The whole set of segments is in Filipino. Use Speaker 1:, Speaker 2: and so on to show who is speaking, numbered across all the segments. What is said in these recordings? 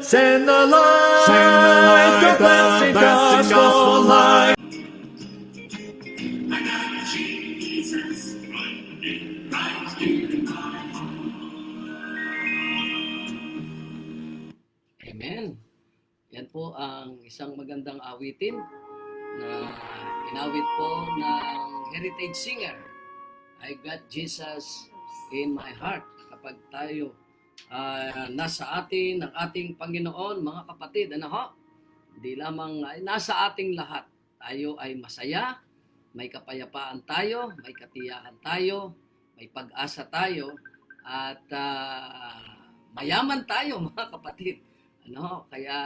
Speaker 1: Send the light, the blessed gospel light.
Speaker 2: Amen. Yan po ang isang magandang awitin na inawit po ng heritage singer. I got Jesus in my heart. Kapag tayo nasa atin ng ating Panginoon, mga kapatid, ano ho? Hindi lamang nasa ating lahat. Tayo ay masaya, may kapayapaan tayo, may katiyakan tayo, may pag-asa tayo, at mayaman tayo, mga kapatid. Ano? Kaya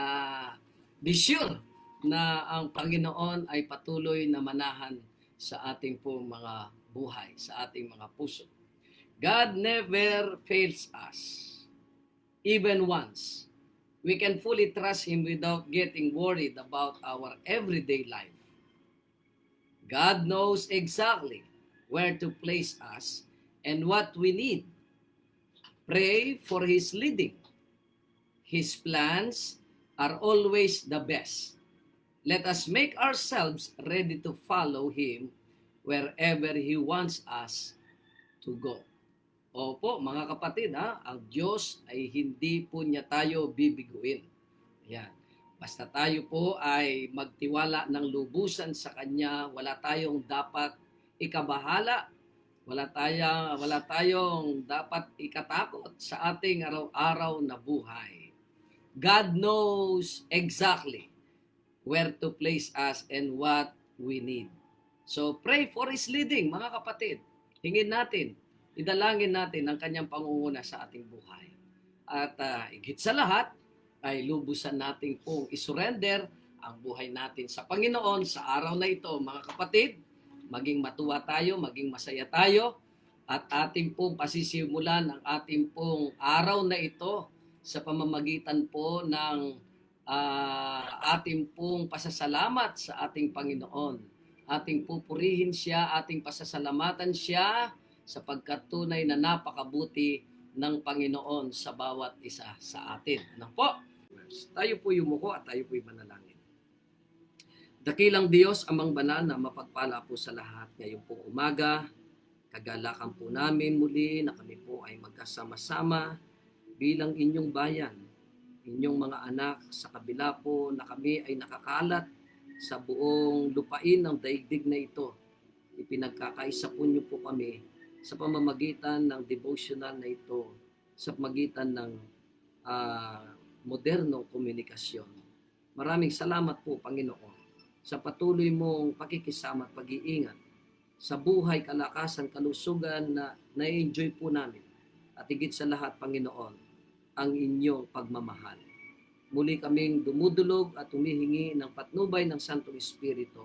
Speaker 2: be sure na ang Panginoon ay patuloy na manahan sa ating pong mga buhay, sa ating mga puso. God never fails us, even once. We can fully trust Him without getting worried about our everyday life. God knows exactly where to place us and what we need. Pray for His leading. His plans are always the best. Let us make ourselves ready to follow Him wherever He wants us to go. Opo, mga kapatid, ang Diyos ay hindi po niya tayo bibiguin. Yan. Basta tayo po ay magtiwala ng lubusan sa Kanya, wala tayong dapat ikabahala, wala tayong dapat ikatakot sa ating araw-araw na buhay. God knows exactly where to place us and what we need. So pray for His leading, mga kapatid. Hingin natin, idalangin natin ang Kanyang pangunguna sa ating buhay. At higit sa lahat, ay lubusan natin pong isurrender ang buhay natin sa Panginoon sa araw na ito, mga kapatid. Maging matuwa tayo, maging masaya tayo, at ating pong pasisimulan ang ating pong araw na ito sa pamamagitan po ng ating pong pasasalamat sa ating Panginoon. Ating pupurihin siya, ating pasasalamatan siya sapagkat tunay na napakabuti ng Panginoon sa bawat isa sa atin. Ano po? Tayo po yumuko at tayo po manalangin. Dakilang Diyos, amang banal na mapagpala po sa lahat ngayong pong umaga. Kagalakan po namin muli na kami po ay magkasama-sama bilang inyong bayan, inyong mga anak, sa kabila po na kami ay nakakalat sa buong lupain ng daigdig na ito. Ipinagkakaisa po niyo po kami sa pamamagitan ng devotional na ito, sa pamamagitan ng modernong komunikasyon. Maraming salamat po, Panginoon, sa patuloy mong pakikisama at pag-iingat sa buhay, kalakasan, kalusugan na na-enjoy po namin. At higit sa lahat, Panginoon, ang inyong pagmamahal. Muli kaming dumudulog at humihingi ng patnubay ng Santong Espiritu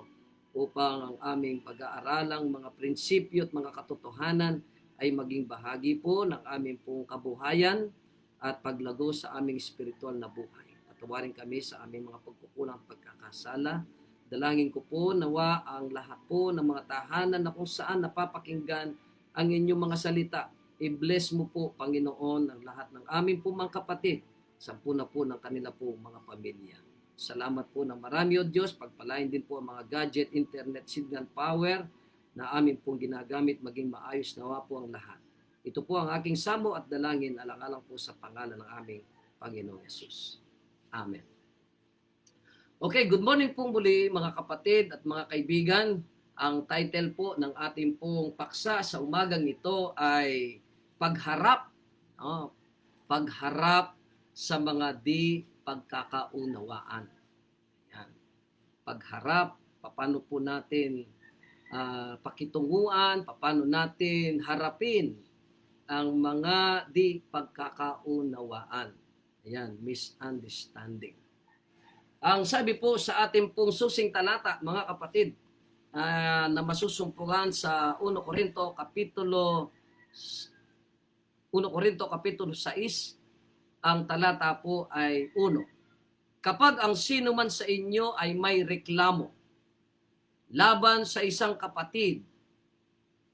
Speaker 2: upang ang aming pag-aaralang mga prinsipyo at mga katotohanan ay maging bahagi po ng aming pong kabuhayan at paglago sa aming spiritual na buhay. Patawarin kami sa aming mga pagkukulang pagkakasala. Dalangin ko po nawa ang lahat po ng mga tahanan na kung saan napapakinggan ang inyong mga salita. I-bless mo po, Panginoon, ang lahat ng aming po mga kapatid, sampu na po ng kanila po mga pamilya. Salamat po ng marami, O Diyos. Pagpalain din po ang mga gadget, internet, signal, power na amin pong ginagamit, maging maayos nawa po ang lahat. Ito po ang aking samo at dalangin, alang-alang po sa pangalan ng aming Panginoong Yesus. Amen. Okay, good morning po muli mga kapatid at mga kaibigan. Ang title po ng ating pong paksa sa umagang ito ay Pagharap. Pagharap sa mga di pagkakaunawaan. Yan. Pagharap, paano po natin pakitunguan, paano natin harapin ang mga di pagkakaunawaan. Ayan, misunderstanding. Ang sabi po sa ating pong susing talata, mga kapatid, na masusumpungan sa 1 Corinto kapitulo 6, ang talata po ay 1. Kapag ang sino man sa inyo ay may reklamo laban sa isang kapatid,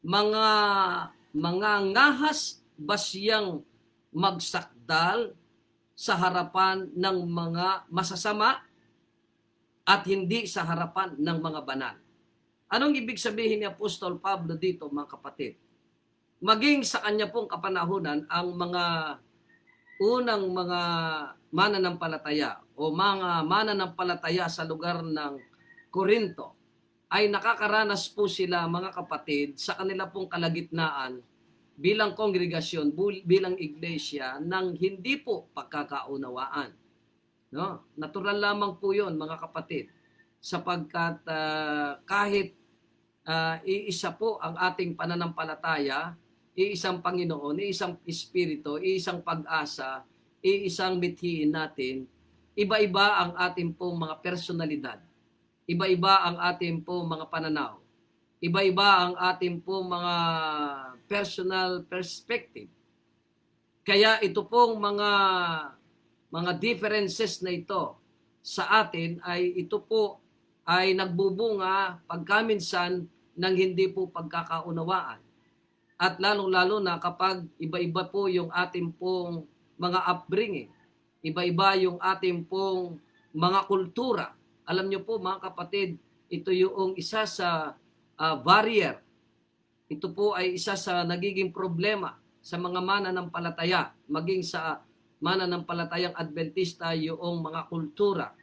Speaker 2: mga ngahas ba siyang magsakdal sa harapan ng mga masasama at hindi sa harapan ng mga banal. Anong ibig sabihin ni Apostol Pablo dito, mga kapatid? Maging sa kanya pong kapanahunan, ang mga unang mga mananampalataya o mga mananampalataya sa lugar ng Korinto ay nakakaranas po sila, mga kapatid, sa kanila pong kalagitnaan bilang kongregasyon, bilang iglesia, ng hindi po pagkakaunawaan. No? Natural lamang po 'yon, mga kapatid, sapagkat kahit iisa po ang ating pananampalataya, iisang Panginoon, iisang Espiritu, iisang pag-asa, iisang mithiin natin, iba-iba ang ating pong mga personalidad, iba-iba ang ating pong mga pananaw, iba-iba ang ating pong mga personal perspective. Kaya ito pong mga differences na ito sa atin ay ito po ay nagbubunga pagkaminsan ng hindi po pagkakaunawaan. At lalong-lalo na kapag iba-iba po yung ating pong mga upbringing, iba-iba yung ating pong mga kultura. Alam niyo po, mga kapatid, ito yung isa sa barrier. Ito po ay isa sa nagiging problema sa mga mananampalataya, maging sa mananampalatayang Adventista, yung mga kultura,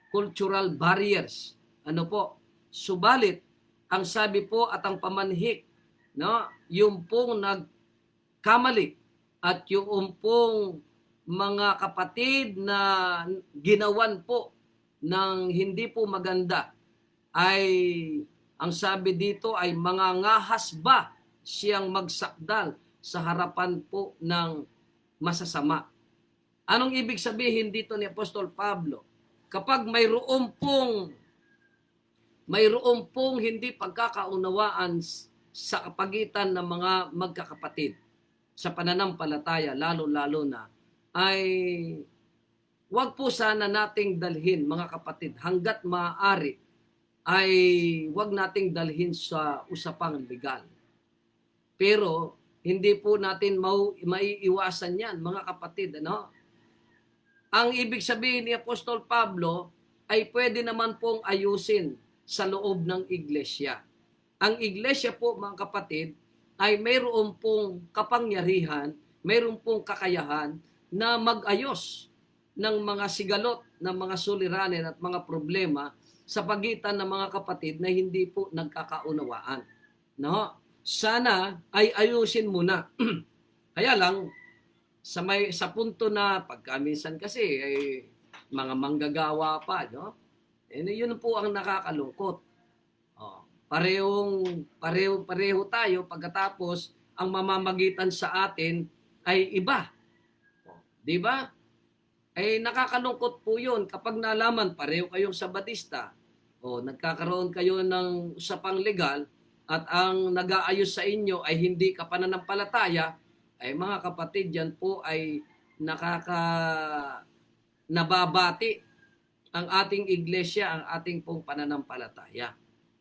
Speaker 2: cultural barriers. Ano po? Subalit, ang sabi po at ang pamanhik, no, yung pong nagkamali at yung pong mga kapatid na ginawan po ng hindi po maganda ay ang sabi dito ay mangangahas ba siyang magsakdal sa harapan po ng masasama. Anong ibig sabihin dito ni Apostol Pablo? Kapag mayroon pong hindi pagkakaunawaan sa pagitan ng mga magkakapatid sa pananampalataya, lalo-lalo na, ay wag po sana nating dalhin, mga kapatid, hanggat maaari ay wag nating dalhin sa usapang legal. Pero hindi po natin maiiwasan yan, mga kapatid. Ano? Ang ibig sabihin ni Apostol Pablo ay pwede naman pong ayusin sa loob ng iglesia. Ang iglesia po, mga kapatid, ay mayroon pong kapangyarihan, mayroon pong kakayahan na mag-ayos ng mga sigalot, ng mga suliranin at mga problema sa pagitan ng mga kapatid na hindi po nagkakaunawaan. No? Sana ay ayusin muna. Kaya lang, sa punto na pagkaminsan kasi ay mga manggagawa pa, no? Yun po ang nakakalungkot. Pareho tayo pagkatapos ang mamamagitan sa atin ay iba. Di ba? Ay nakakalungkot po 'yun kapag nalaman pareho kayong Sabatista o nagkakaroon kayo ng usapang legal at ang nag-aayos sa inyo ay hindi ka pananampalataya, ay mga kapatid, yan po ay nababati ang ating iglesia, ang ating pong pananampalataya.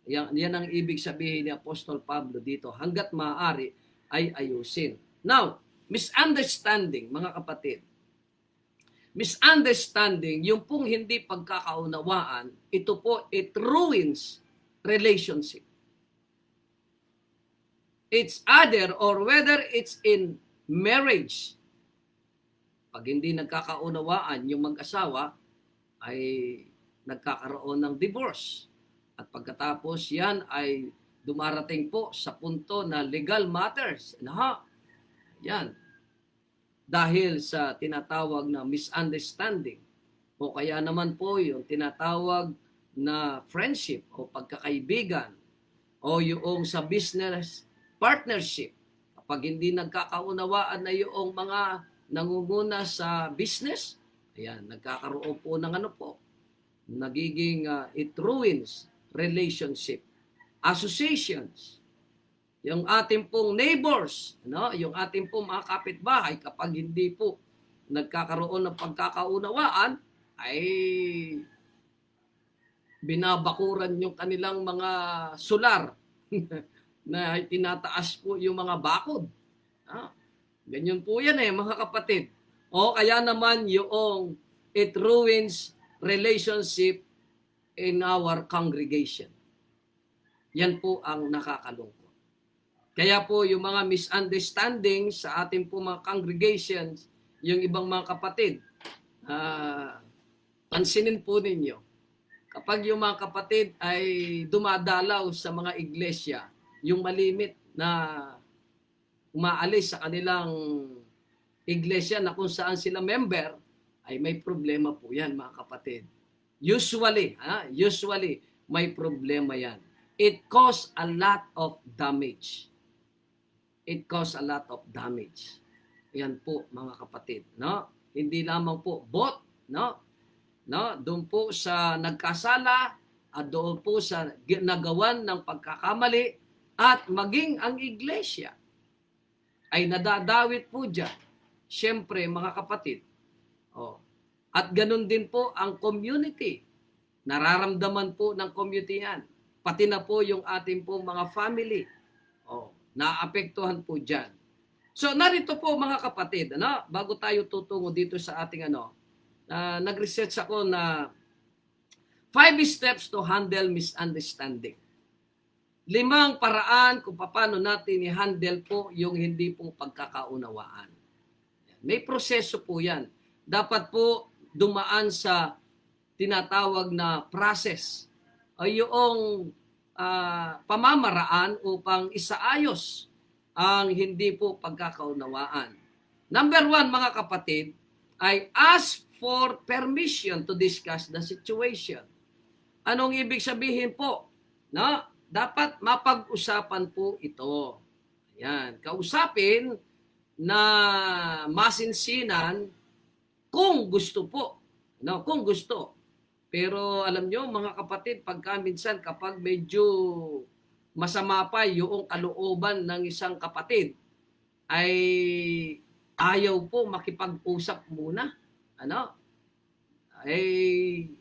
Speaker 2: Yan ang ibig sabihin ni Apostol Pablo dito. Hanggat maaari ay ayusin. Now, misunderstanding, mga kapatid. Misunderstanding, yung pong hindi pagkakaunawaan, ito po, it ruins relationship. It's either or whether it's in marriage. Pag hindi nagkakaunawaan yung mag-asawa, ay nagkakaroon ng divorce. At pagkatapos yan ay dumarating po sa punto na legal matters. Yan. Dahil sa tinatawag na misunderstanding o kaya naman po yung tinatawag na friendship o pagkakaibigan o yung sa business partnership. Kapag hindi nagkakaunawaan na yung mga nangunguna sa business, ayan, nagkakaroon po ng nagiging it ruins relationship. Associations, yung ating pong neighbors, yung ating pong mga kapitbahay, kapag hindi po nagkakaroon ng pagkakaunawaan, ay binabakuran yung kanilang mga solar na tinataas po yung mga bakod. Ganyan po yan mga kapatid. O kaya naman yung it ruins relationship in our congregation. Yan po ang nakakalungkot. Kaya po yung mga misunderstanding sa ating po mga congregations, yung ibang mga kapatid, pansinin po ninyo, kapag yung mga kapatid ay dumadalaw sa mga iglesia, yung malimit na umaalis sa kanilang iglesia na kung saan sila member, ay may problema po yan mga kapatid. Usually may problema yan. It cause a lot of damage. It cause a lot of damage. Yan po mga kapatid, no? Hindi lamang po both, no? Doon po sa nagkasala at doon po sa nagawan ng pagkakamali at maging ang iglesia ay nadadawit po dyan. Siyempre mga kapatid, at ganun din po ang community. Nararamdaman po ng community yan. Pati na po yung ating po mga family. Naapektuhan po dyan. So narito po mga kapatid, bago tayo tutungo dito sa ating nag-research ako na 5 steps to handle misunderstanding. 5 paraan kung paano natin i-handle po yung hindi po pagkakaunawaan. May proseso po yan. Dapat po dumaan sa tinatawag na process o yung pamamaraan upang isaayos ang hindi po pagkakaunawaan. Number 1 mga kapatid, ay ask for permission to discuss the situation. Anong ibig sabihin po? Dapat mapag-usapan po ito. Ayan, kausapin na masinsinan kung gusto po. Kung gusto. Pero alam nyo mga kapatid, pagka minsan kapag medyo masama pa yung kalooban ng isang kapatid, ay ayaw po makipag-usap muna.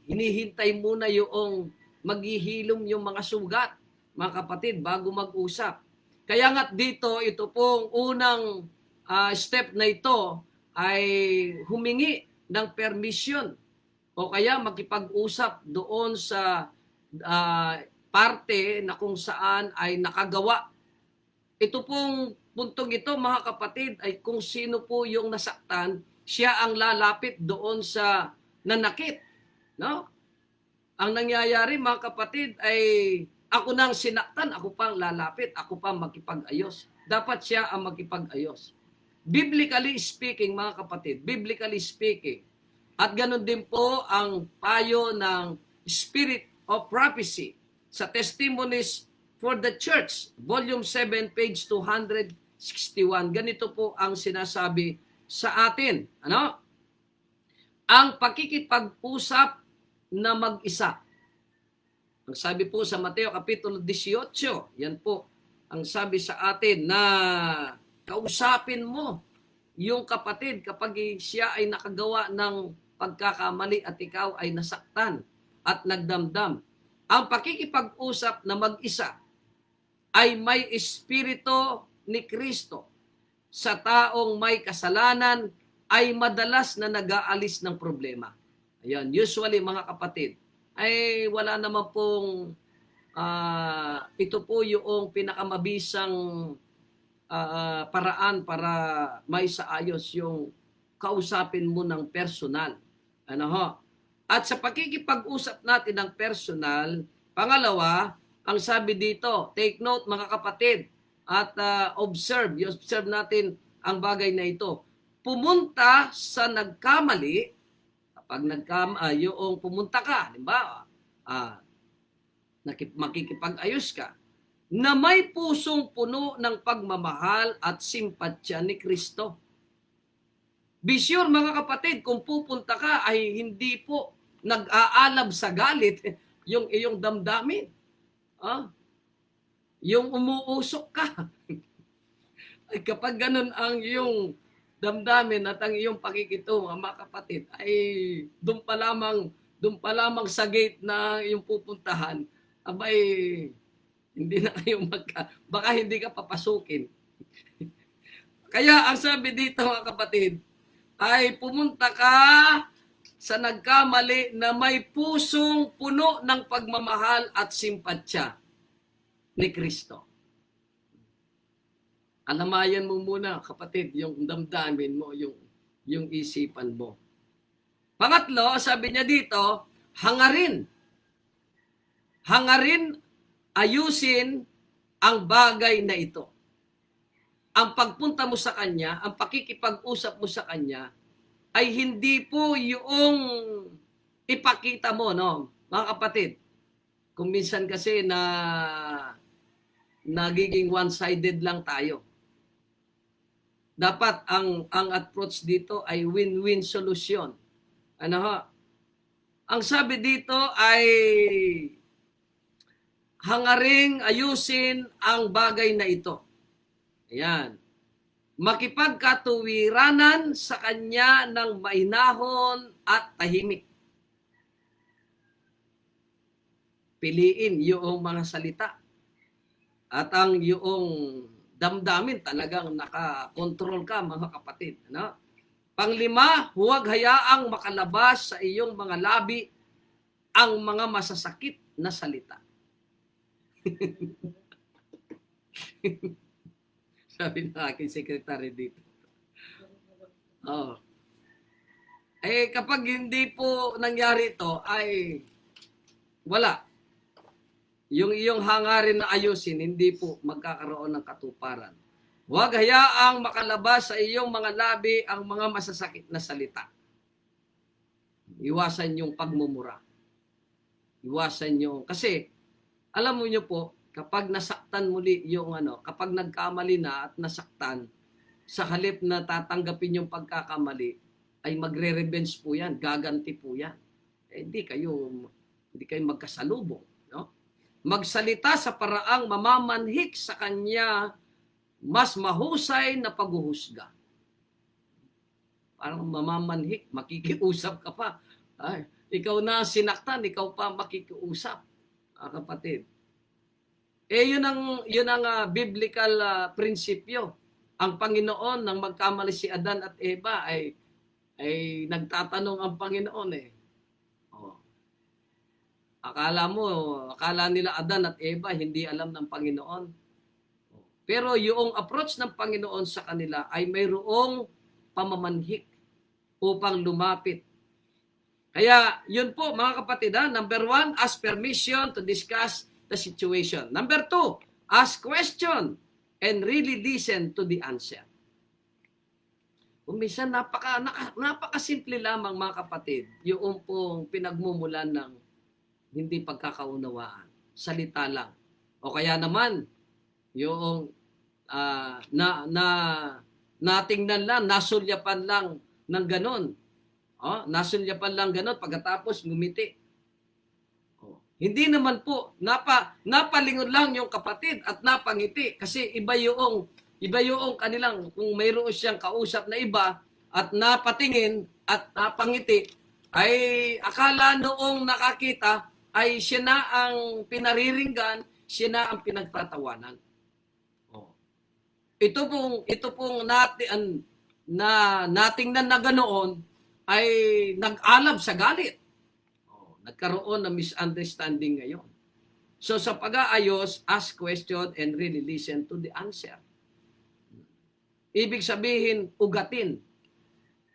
Speaker 2: Hinihintay muna yung maghihilom yung mga sugat, mga kapatid, bago mag-usap. Kaya nga dito, ito pong unang step na ito ay humingi ng permission o kaya makipag-usap doon sa parte na kung saan ay nakagawa. Ito pong puntong ito mga kapatid ay kung sino po yung nasaktan, siya ang lalapit doon sa nanakit. Ang nangyayari mga kapatid ay ako nang sinaktan, ako pang lalapit, ako pang makipag-ayos. Dapat siya ang makipag-ayos. Biblically speaking, mga kapatid, biblically speaking, at ganun din po ang payo ng Spirit of Prophecy sa Testimonies for the Church, Volume 7, page 261. Ganito po ang sinasabi sa atin. Ang pakikipag-usap na mag-isa. Ang sabi po sa Mateo Kapitulo 18, yan po ang sabi sa atin na kausapin mo yung kapatid kapag siya ay nakagawa ng pagkakamali at ikaw ay nasaktan at nagdamdam. Ang pakikipag-usap na mag-isa ay may espiritu ni Kristo. Sa taong may kasalanan ay madalas na nag-aalis ng problema. Ayan, usually mga kapatid, ay wala naman pong ito po yung pinakamabisang paraan para may saayos yung kausapin mo ng personal. At sa pakikipag-usap natin ng personal, pangalawa, ang sabi dito, take note mga kapatid, at observe natin ang bagay na ito. Pumunta sa nagkamali, kapag yung pumunta ka, halimbawa, makikipag-ayos ka, na may pusong puno ng pagmamahal at simpatya ni Kristo. Be sure mga kapatid, kung pupunta ka ay hindi po nag-aalab sa galit yung iyong damdamin. Yung umuusok ka. Ay kapag ganun ang iyong damdamin at ang iyong pakikitungo, mga kapatid, ay doon pa lamang sa gate na yung pupuntahan, abay, hindi na kayo baka hindi ka papasukin. Kaya ang sabi dito mga kapatid, ay pumunta ka sa nagkamali na may pusong puno ng pagmamahal at simpatsya ni Kristo. Alamayan mo muna, kapatid, yung damdamin mo, yung isipan mo. Pangatlo, sabi niya dito, hangarin. Hangarin, ayusin ang bagay na ito. Ang pagpunta mo sa Kanya, ang pakikipag-usap mo sa Kanya, ay hindi po yung ipakita mo, no? Mga kapatid, kung minsan kasi na nagiging one-sided lang tayo. Dapat ang approach dito ay win-win solution. Ano ho? Ang sabi dito ay hangaring ayusin ang bagay na ito. Ayan. Makipagkatuwiranan sa kanya ng mainahon at tahimik. Piliin yung mga salita. At ang yung damdamin talagang nakakontrol ka, mga kapatid. Ano? Panglima, huwag hayaang makalabas sa iyong mga labi ang mga masasakit na salita. Sabi ng aking secretary dito. Oh. Kapag hindi po nangyari ito, ay wala. Yung iyong hangarin na ayusin, hindi po magkakaroon ng katuparan. Huwag hayaang makalabas sa iyong mga labi ang mga masasakit na salita. Iwasan yung pagmumura. Iwasan yung, kasi alam mo nyo po, kapag nasaktan muli yung kapag nagkamali na at nasaktan, sa halip na tatanggapin yung pagkakamali, ay magre-revenge po yan, gaganti po yan. Hindi kayo magkasalubong. No? Magsalita sa paraang mamamanhik sa kanya mas mahusay na paghuhusga. Parang mamamanhik, makikiusap ka pa. Ay, ikaw na sinaktan, ikaw pa makikiusap. Kapatid. Yun ang biblical prinsipyo. Ang Panginoon, nang magkamali si Adan at Eva, ay nagtatanong ang Panginoon Akala nila Adan at Eva hindi alam ng Panginoon. Pero yung approach ng Panginoon sa kanila ay mayroong pamamanhik upang lumapit. Kaya yun po mga kapatid, number 1, ask permission to discuss the situation. Number 2, ask question and really listen to the answer. Kung minsan napakasimple lamang mga kapatid, yung pong pinagmumulan ng hindi pagkakaunawaan. Salita lang. O kaya naman, yung natingnan lang, nasulyapan lang ng ganon. Nasulyapan lang ganon, pagkatapos ngumiti. Hindi naman po, napalingon lang yung kapatid at napangiti. Kasi iba yung kanilang, kung mayroon siyang kausap na iba at napatingin at napangiti, ay akala noong nakakita ay siya na ang pinariringgan, siya na ang pinagtatawanan. Ito pong natingnan na ganoon ay nag-alab sa galit. Nagkaroon ng misunderstanding ngayon. So sa pag-aayos, ask question and really listen to the answer. Ibig sabihin, ugatin.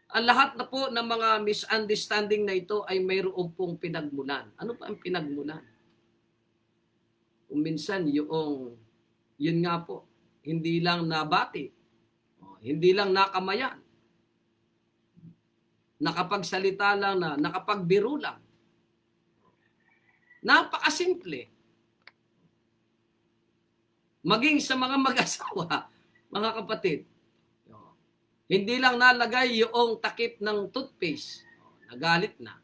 Speaker 2: Ang lahat na po ng mga misunderstanding na ito ay mayroon pong pinagmulan. Ano pa ang pinagmulan? Kung minsan yun nga po, hindi lang nabati, hindi lang nakamayan, nakapagsalita lang nakapagbiro lang. Napakasimple. Maging sa mga mag-asawa, mga kapatid, hindi lang nalagay yung takip ng toothpaste, nagalit na,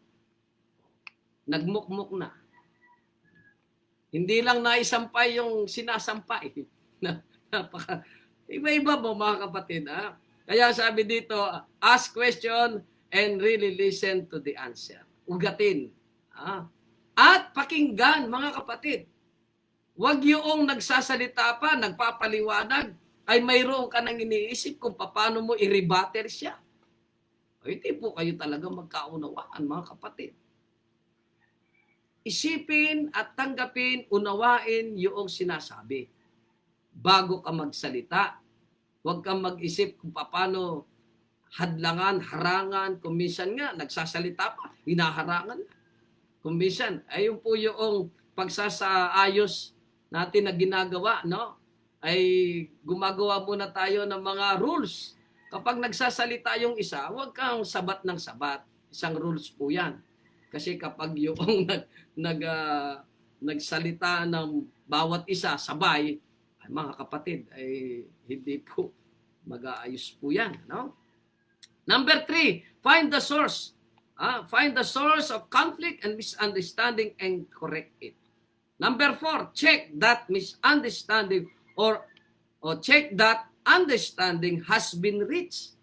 Speaker 2: nagmukmuk na. Hindi lang naisampay yung sinasampay. Iba-iba mo mga kapatid. Kaya sabi dito, ask question and really listen to the answer. Ugatin. At pakinggan, mga kapatid. Huwag yung nagsasalita pa, nagpapaliwanag, ay mayroon ka nang iniisip kung paano mo i-rebatter siya. Hindi po kayo talaga magkaunawaan, mga kapatid. Isipin at tanggapin, unawain yung sinasabi. Bago ka magsalita, huwag kang mag-isip kung paano hadlangan, harangan. Kung minsan nga, nagsasalita pa, hinaharangan. Kung minsan, ayun po yung pagsasaayos natin na ginagawa, no? Ay gumagawa muna tayo ng mga rules. Kapag nagsasalita yung isa, huwag kang sabat ng sabat. Isang rules po yan. Kasi kapag yung nagsalita ng bawat isa sabay, ay, mga kapatid, ay hindi po mag-aayos po yan. No? Number 3, find the source. Find the source of conflict and misunderstanding and correct it. Number 4, check that misunderstanding or check that understanding has been reached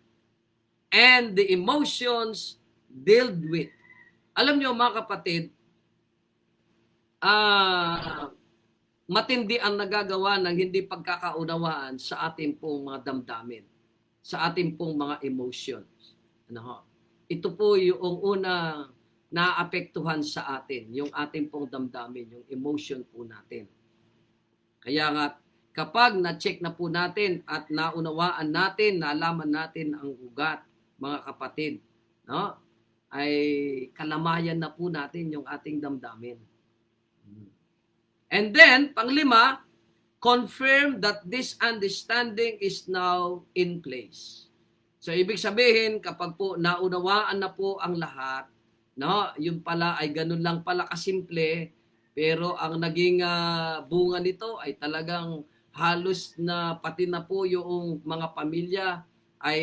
Speaker 2: and the emotions dealt with. Alam niyo mga kapatid, matindi ang nagagawa ng hindi pagkakaunawaan sa ating pong mga damdamin, sa ating pong mga emotions. Ito po yung una naapektuhan sa atin, yung ating pong damdamin, yung emotion po natin. Kaya nga, kapag na-check na po natin at naunawaan natin, nalaman natin ang ugat, mga kapatid, no? Ay kalamayan na po natin yung ating damdamin. And then, panglima, confirm that this understanding is now in place. So, ibig sabihin, kapag po naunawaan na po ang lahat, no, yun pala ay ganun lang pala kasimple, pero ang naging bunga nito ay talagang halos na pati na po yung mga pamilya ay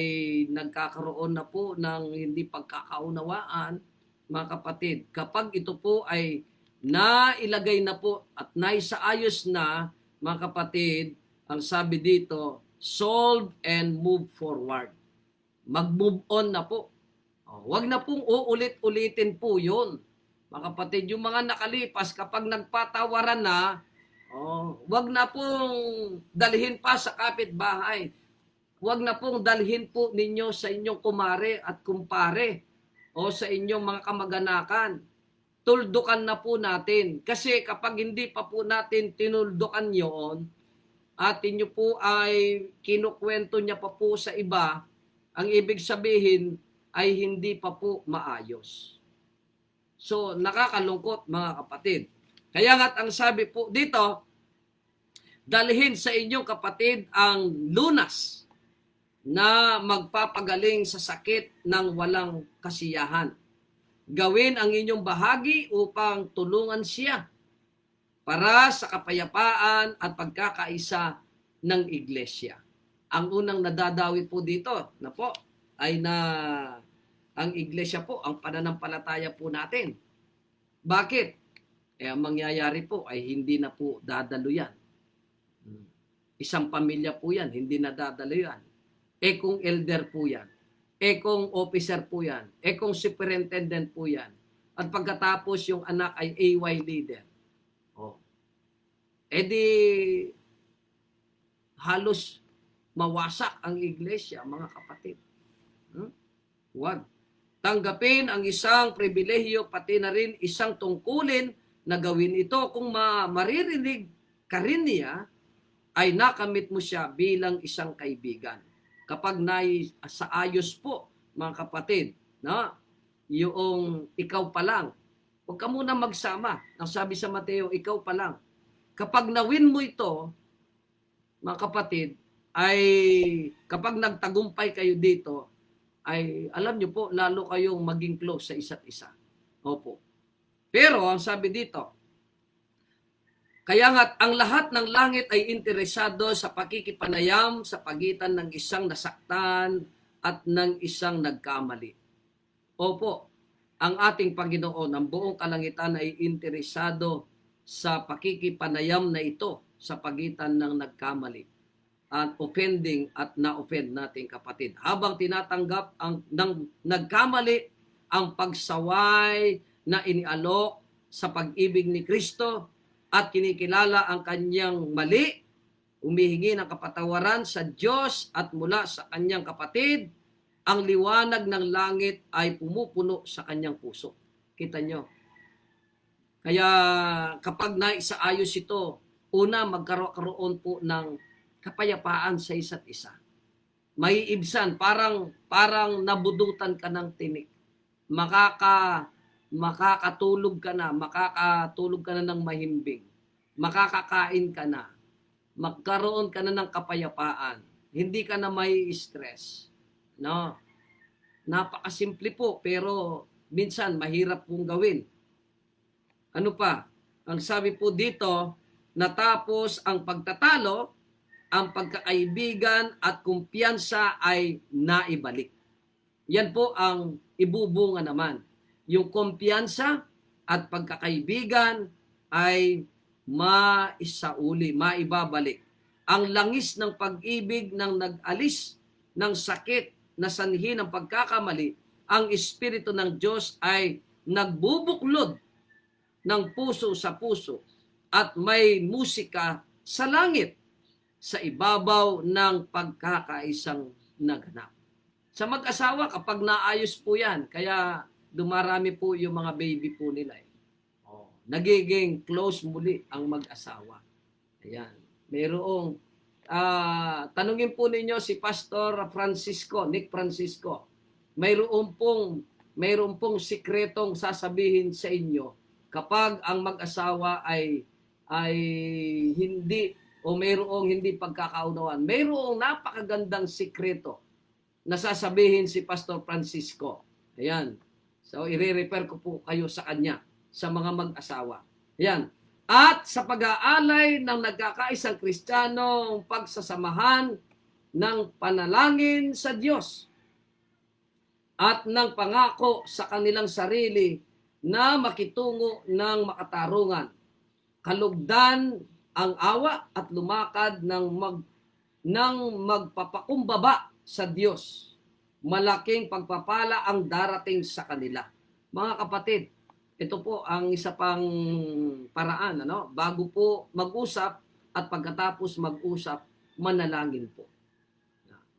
Speaker 2: nagkakaroon na po ng hindi pagkakaunawaan, mga kapatid. Kapag ito po ay nailagay na po at naisaayos na, mga kapatid, ang sabi dito, solve and move forward. Mag-move on na po. Huwag na pong uulit-ulitin po yun. Mga kapatid, yung mga nakalipas, kapag nagpatawaran na, huwag na pong dalhin pa sa kapitbahay. Huwag na pong dalhin po ninyo sa inyong kumare at kumpare o sa inyong mga kamag-anakan. Tuldukan na po natin. Kasi kapag hindi pa po natin tinuldukan yon at inyo po ay kinukwento niya pa po sa iba, ang ibig sabihin ay hindi pa po maayos. So, nakakalungkot mga kapatid. Kaya nga't ang sabi po dito, dalhin sa inyong kapatid ang lunas na magpapagaling sa sakit ng walang kasiyahan. Gawin ang inyong bahagi upang tulungan siya para sa kapayapaan at pagkakaisa ng iglesia. Ang unang nadadawi po dito na po ay na ang iglesia po, ang pananampalataya po natin. Bakit? Ang mangyayari po ay hindi na po dadalo yan. Isang pamilya po yan, hindi na dadalo yan. Kung elder po yan, kung officer po yan, kung superintendent po yan, at pagkatapos yung anak ay AY leader, di halos mawasak ang iglesia, mga kapatid. Huwag. Tanggapin ang isang pribilehiyo, pati na rin isang tungkulin na gawin ito. Kung maririnig ka rin niya, ay nakamit mo siya bilang isang kaibigan. Kapag sa ayos po, mga kapatid, no? Yung ikaw pa lang, huwag ka muna magsama. Ang sabi sa Mateo, ikaw pa lang. Kapag nawin mo ito, mga kapatid, ay kapag nagtagumpay kayo dito, ay alam nyo po, lalo kayong maging close sa isa't isa. Opo. Pero, ang sabi dito, kaya nga't ang lahat ng langit ay interesado sa pakikipanayam sa pagitan ng isang nasaktan at ng isang nagkamali. Opo, ang ating Panginoon, ang buong kalangitan ay interesado sa pakikipanayam na ito sa pagitan ng nagkamali at offending at na-offend nating kapatid. Habang tinatanggap ng nagkamali ang pagsaway na inialok sa pag-ibig ni Kristo, at kinikilala ang kanyang mali, humihingi ng kapatawaran sa Diyos at mula sa kanyang kapatid, ang liwanag ng langit ay pumupuno sa kanyang puso. Kita nyo? Kaya kapag naisaayos ito, una magkaroon po ng kapayapaan sa isa't isa. May ibsan, parang nabudutan ka ng tinik. Makakatulog ka na ng mahimbing. Makakakain ka na. Magkaroon ka na ng kapayapaan. Hindi ka na may stress. No? Napakasimple po, pero minsan mahirap pong gawin. Ano pa? Ang sabi po dito, natapos ang pagtatalo, ang pagkakaibigan at kumpiyansa ay naibalik. Yan po ang ibubunga naman. Yung kumpiyansa at pagkakaibigan ay maibabalik. Ang langis ng pag-ibig ng nag-alis ng sakit na sanhi ng pagkakamali, ang Espiritu ng Diyos ay nagbubuklod ng puso sa puso at may musika sa langit sa ibabaw ng pagkakaisang naganap. Sa mag-asawa, kapag naayos po yan, kaya dumarami po yung mga baby po nila. Nagiging close muli ang mag-asawa. Ayan. Mayroong tanungin po ninyo si Pastor Nick Francisco. Mayroon pong sikretong sasabihin sa inyo kapag ang mag-asawa ay hindi o mayroong hindi pagkakaunawaan. Mayroong napakagandang sikreto na sasabihin si Pastor Francisco. Ayan. So i-refer ko po kayo sa kanya sa mga mag-asawa. Ayan. At sa pag-aalay ng nagkakaisang Kristiyanong pagsasamahan ng panalangin sa Diyos at ng pangako sa kanilang sarili na makitungo ng makatarungan, kalugdan ang awa at lumakad ng magpapakumbaba sa Diyos. Malaking pagpapala ang darating sa kanila. Mga kapatid, ito po ang isa pang paraan, bago po mag-usap at pagkatapos mag-usap, manalangin po.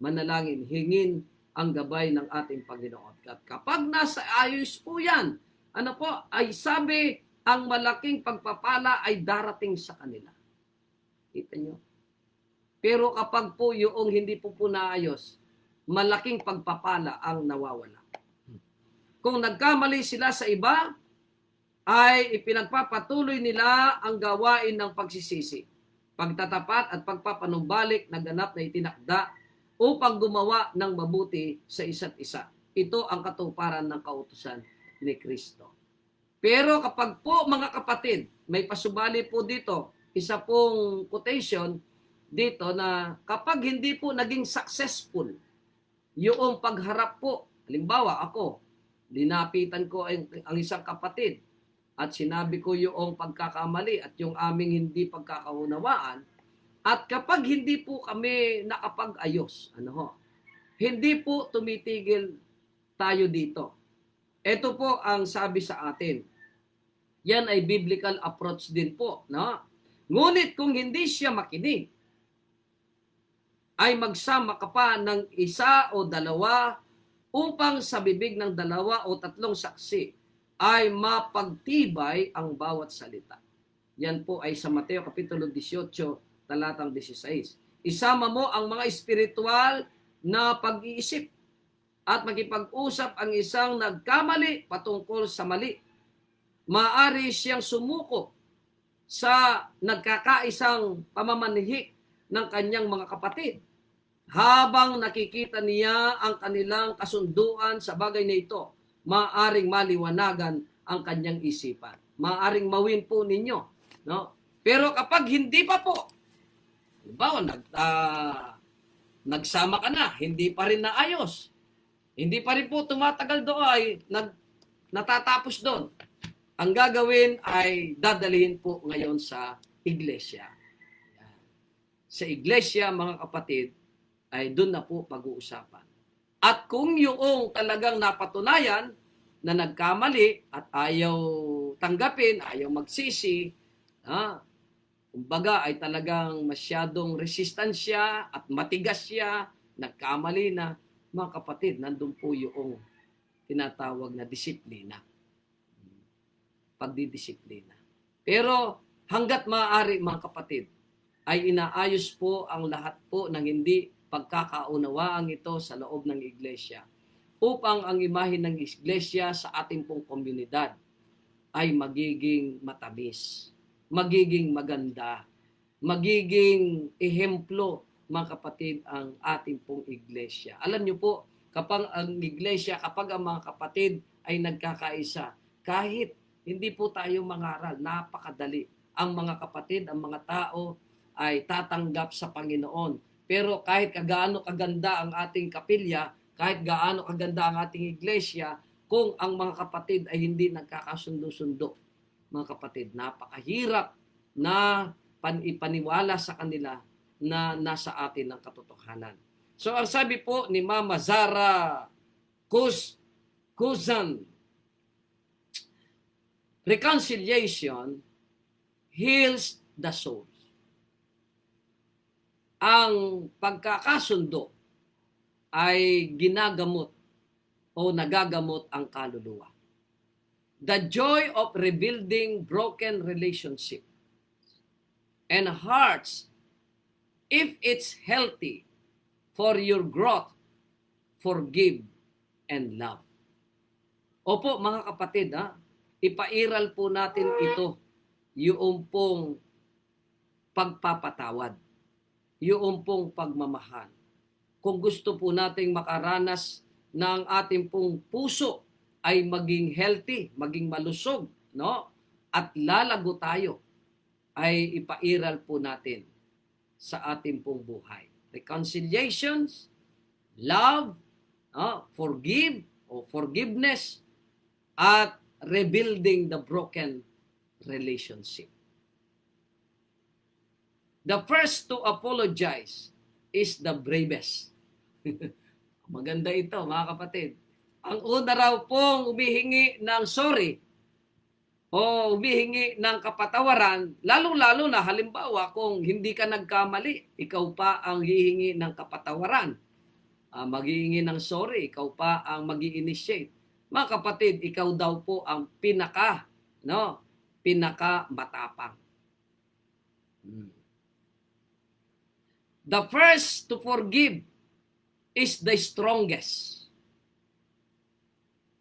Speaker 2: Manalangin, hingin ang gabay ng ating Panginoon. At kapag nasa ayos po yan, ay sabi, ang malaking pagpapala ay darating sa kanila. Kita nyo? Pero kapag po yung hindi po naayos, malaking pagpapala ang nawawala. Kung nagkamali sila sa iba, ay ipinagpapatuloy nila ang gawain ng pagsisisi, pagtatapat at pagpapanumbalik na ganap na itinakda upang gumawa ng mabuti sa isa't isa. Ito ang katuparan ng kautusan ni Kristo. Pero kapag po mga kapatid, may pasubali po dito, isa pong quotation dito na kapag hindi po naging successful yung pagharap po, halimbawa ako, dinapitan ko ang isang kapatid, at sinabi ko yung pagkakamali at yung aming hindi pagkakaunawaan. At kapag hindi po kami nakapag-ayos, hindi po tumitigil tayo dito. Ito po ang sabi sa atin. Yan ay biblical approach din po. Ngunit kung hindi siya makinig, ay magsama ka pa ng isa o dalawa upang sa bibig ng dalawa o tatlong saksi ay mapagtibay ang bawat salita. Yan po ay sa Mateo Kapitulo 18, talatang 16. Isama mo ang mga espiritual na pag-iisip at makipag-usap ang isang nagkamali patungkol sa mali. Maari siyang sumuko sa nagkakaisang pamamanhik ng kanyang mga kapatid habang nakikita niya ang kanilang kasunduan sa bagay na ito. Maaring maliwanagan ang kanyang isipan. Maaring mawin po ninyo. Pero kapag hindi pa po, halimbawa, nagsama ka na, hindi pa rin naayos. Hindi pa rin po tumatagal doon, ay natatapos doon. Ang gagawin ay dadalhin po ngayon sa iglesia. Sa iglesia, mga kapatid, ay doon na po pag-uusapan. At kung yung talagang napatunayan na nagkamali at ayaw tanggapin, ayaw magsisi, kumbaga ay talagang masyadong resistansya at matigas siya, nagkamali na, mga kapatid, nandun po yung tinatawag na disiplina. Pagdidisiplina. Pero hanggat maaari mga kapatid, ay inaayos po ang lahat po ng hindi pagkakaunawaang ito sa loob ng iglesia upang ang imahe ng iglesia sa ating pong komunidad ay magiging matamis, magiging maganda, magiging ehemplo, mga kapatid, ang ating pong iglesia. Alam niyo po, kapag ang iglesia, kapag ang mga kapatid ay nagkakaisa, kahit hindi po tayo mangaral, napakadali. Ang mga kapatid, ang mga tao ay tatanggap sa Panginoon. Pero kahit gaano kaganda ang ating kapilya, kahit gaano kaganda ang ating iglesia, kung ang mga kapatid ay hindi nagkakasundo-sundo, mga kapatid, napakahirap na ipaniwala sa kanila na nasa atin ang katotohanan. So ang sabi po ni Mama Zara Kuzan, reconciliation heals the soul. Ang pagkakasundo ay ginagamot o nagagamot ang kaluluwa. The joy of rebuilding broken relationship and hearts, if it's healthy for your growth, forgive and love. Opo mga kapatid, ipairal po natin ito, yung pong pagpapatawad, yung pong pagmamahal. Kung gusto po nating makaranas ng ating pong puso ay maging healthy, maging malusog, no? At lalago tayo, ay ipairal po natin sa ating pong buhay. Reconciliations, love, forgiveness, at rebuilding the broken relationship. The first to apologize is the bravest. Maganda ito, mga kapatid. Ang una raw pong humihingi ng sorry o humihingi ng kapatawaran, lalong-lalo na halimbawa kung hindi ka nagkamali, ikaw pa ang hihingi ng kapatawaran. Maghihingi ng sorry, ikaw pa ang mag-i-initiate. Mga kapatid, ikaw daw po ang pinaka matapang. The first to forgive is the strongest.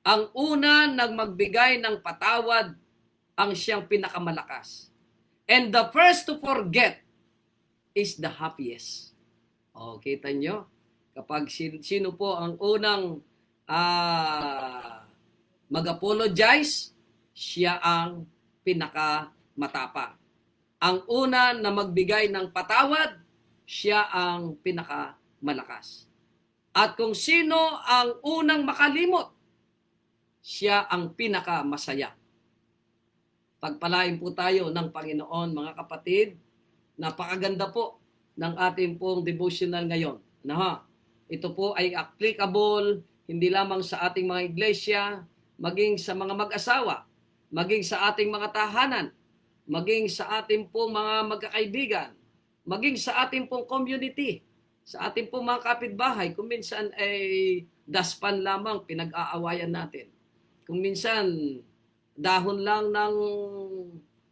Speaker 2: Ang una nang magbigay ng patawad ang siyang pinakamalakas. And the first to forget is the happiest. Kita nyo? Kapag sino po ang unang mag-apologize, siya ang pinakamatapang. Ang una na magbigay ng patawad, siya ang pinakamalakas. At kung sino ang unang makalimot, siya ang pinakamasaya. Pagpalain po tayo ng Panginoon, mga kapatid. Napakaganda po ng ating pong devotional ngayon. Ito po ay applicable hindi lamang sa ating mga iglesia, maging sa mga mag-asawa, maging sa ating mga tahanan, maging sa ating pong mga magkakaibigan, maging sa ating pong community, sa ating pong mga kapitbahay. Kung minsan ay daspan lamang pinag-aawayan natin. Kung minsan dahon lang ng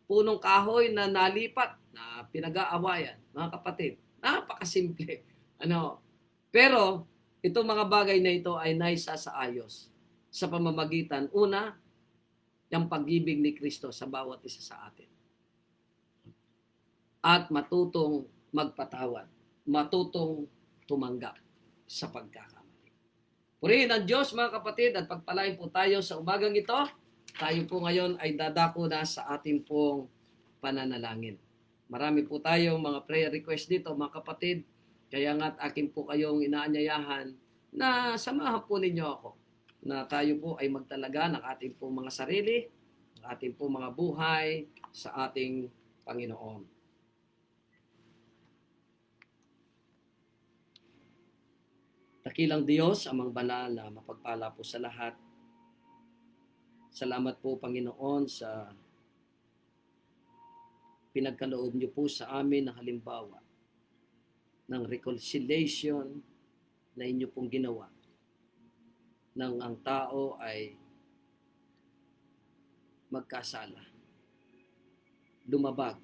Speaker 2: punong kahoy na nalipat na pinag-aawayan, mga kapatid. Napakasimple. Pero itong mga bagay na ito ay naisasaayos sa pamamagitan, una, yung pag-ibig ni Kristo sa bawat isa sa atin. At matutong magpatawad, matutong tumanggap sa pagkakamali. Purihin ang Diyos, mga kapatid, at pagpalain po tayo sa umagang ito. Tayo po ngayon ay dadako na sa ating pong pananalangin. Marami po tayong mga prayer request dito, mga kapatid. Kaya nga't akin po kayong inaanyayahan na samahan po ninyo ako na tayo po ay magtalaga ng ating pong mga sarili, ng ating pong mga buhay sa ating Panginoon. Dakilang Diyos, amang banal na mapagpala po sa lahat. Salamat po, Panginoon, sa pinagkaloob niyo po sa amin ng halimbawa ng reconciliation na inyo pong ginawa nang ang tao ay magkasala, lumabag.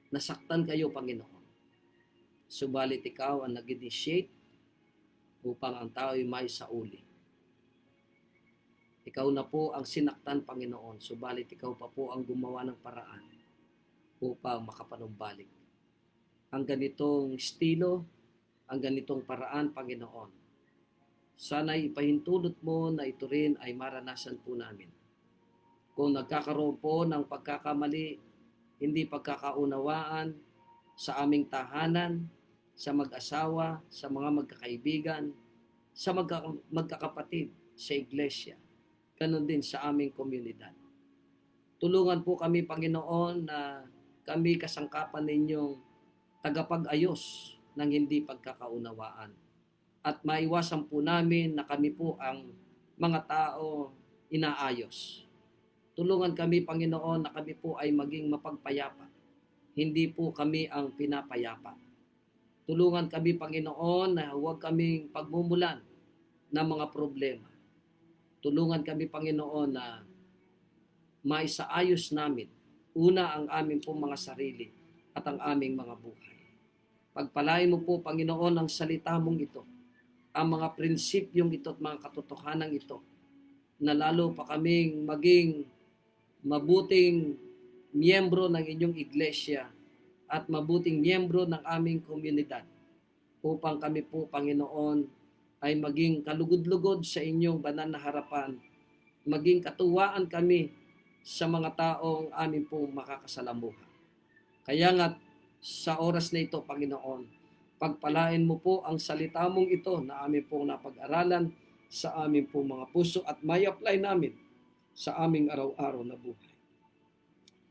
Speaker 2: Nasaktan kayo, Panginoon. Subalit ikaw ang nag-initiate upang ang tao ay may sauli. Ikaw na po ang sinaktan, Panginoon. Subalit ikaw pa po ang gumawa ng paraan upang makapanumbalik. Ang ganitong estilo, ang ganitong paraan, Panginoon, sana'y ipahintulot mo na ito rin ay maranasan po namin. Kung nagkakaroon po ng pagkakamali, hindi pagkakaunawaan sa aming tahanan, sa mag-asawa, sa mga magkakaibigan, sa magkakapatid, sa iglesia, ganon din sa aming komunidad. Tulungan po kami, Panginoon, na kami kasangkapan ninyong tagapag-ayos ng hindi pagkakaunawaan. At maiwasan po namin na kami po ang mga tao inaayos. Tulungan kami, Panginoon, na kami po ay maging mapagpayapa. Hindi po kami ang pinapayapa. Tulungan kami, Panginoon, na huwag kaming pagmumulan ng mga problema. Tulungan kami, Panginoon, na maisaayos namin una ang aming pong mga sarili at ang aming mga buhay. Pagpalain mo po, Panginoon, ang salita mong ito, ang mga prinsipyong ito at mga katotohanan ito, na lalo pa kaming maging mabuting miyembro ng inyong iglesia at mabuting miyembro ng aming komunidad upang kami po, Panginoon, ay maging kalugod-lugod sa inyong banal na harapan, maging katuwaan kami sa mga taong amin pong makakasalamuha. Kaya nga sa oras na ito, Panginoon, pagpalain mo po ang salita mong ito na amin pong napag-aralan sa amin pong mga puso at may apply namin sa aming araw-araw na buhay.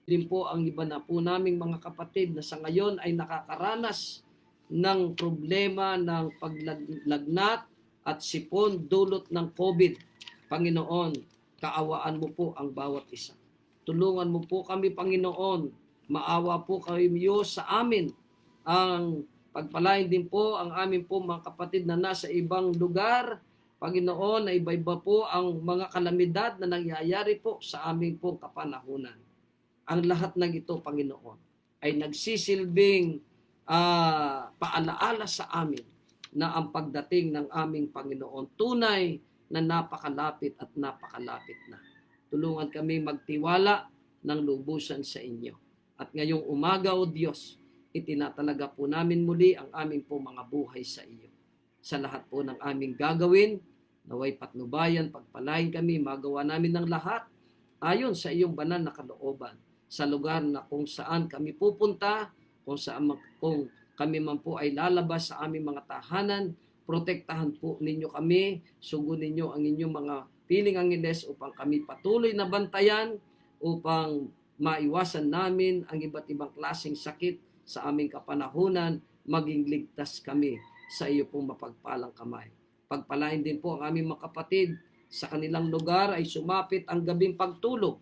Speaker 2: Din po ang iba na po naming mga kapatid na sa ngayon ay nakakaranas ng problema ng paglagnat at sipon dulot ng COVID. Panginoon, kaawaan mo po ang bawat isa. Tulungan mo po kami, Panginoon. Maawa po kayo sa amin. Ang pagpalain din po ang amin po mga kapatid na nasa ibang lugar. Panginoon, na iba-iba po ang mga kalamidad na nangyayari po sa aming pong kapanahunan. Ang lahat ng ito, Panginoon, ay nagsisilbing paalaala sa amin na ang pagdating ng aming Panginoon tunay na napakalapit at napakalapit na. Tulungan kami magtiwala ng lubusan sa inyo. At ngayong umaga, O Diyos, itinatalaga po namin muli ang aming po mga buhay sa iyo. Sa lahat po ng aming gagawin, naway patnubayan, pagpalain kami, magawa namin ng lahat ayon sa iyong banal na kalooban sa lugar na kung saan kami pupunta, kung kami man po ay lalabas sa aming mga tahanan, protektahan po ninyo kami, sugunin ninyo ang inyong mga piling angeles upang kami patuloy na bantayan, upang maiwasan namin ang iba't ibang klaseng sakit sa aming kapanahunan, maging ligtas kami sa iyo pong mapagpalang kamay. Pagpalain din po ang aming mga kapatid sa kanilang lugar ay sumapit ang gabing pagtulog.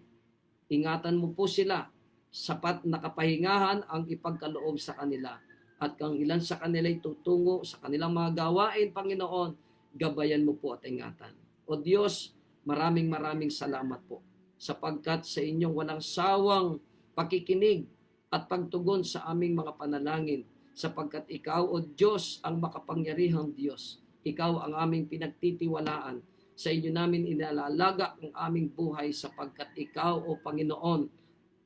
Speaker 2: Ingatan mo po sila, sapat na kapahingahan ang ipagkaloob sa kanila. At kung ilan sa kanila ay tutungo sa kanilang mga gawain, Panginoon, gabayan mo po at ingatan. O Diyos, maraming salamat po sapagkat sa inyong walang sawang pakikinig at pagtugon sa aming mga panalangin, sapagkat ikaw, O Diyos, ang makapangyarihang Diyos. Ikaw ang aming pinagtitiwalaan. Sa inyo namin inalalaga ang aming buhay sapagkat ikaw, O Panginoon,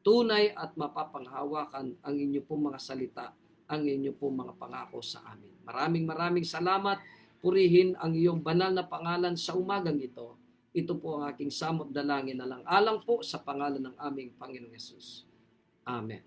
Speaker 2: tunay at mapapanghawakan ang inyo pong mga salita, ang inyo pong mga pangako sa amin. Maraming salamat. Purihin ang iyong banal na pangalan sa umagang ito. Ito po ang aking samot dalangin na lang alang po sa pangalan ng aming Panginoong Yesus. Amen.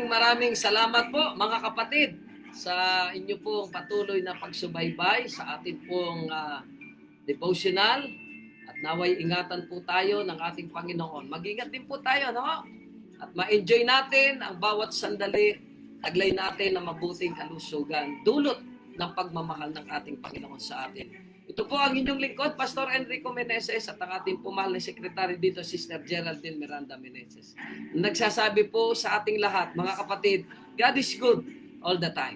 Speaker 2: Maraming salamat po mga kapatid sa inyo pong patuloy na pagsubaybay sa ating pong devotional, at naway ingatan po tayo ng ating Panginoon. Mag-ingat din po tayo, no? At ma-enjoy natin ang bawat sandali taglay natin ng mabuting kalusugan, dulot ng pagmamahal ng ating Panginoon sa atin. Ito po ang inyong lingkod, Pastor Enrico Meneses, at ang ating pumahal na sekretary dito, Sister Geraldine Miranda Meneses. Nagsasabi po sa ating lahat, mga kapatid, God is good all the time.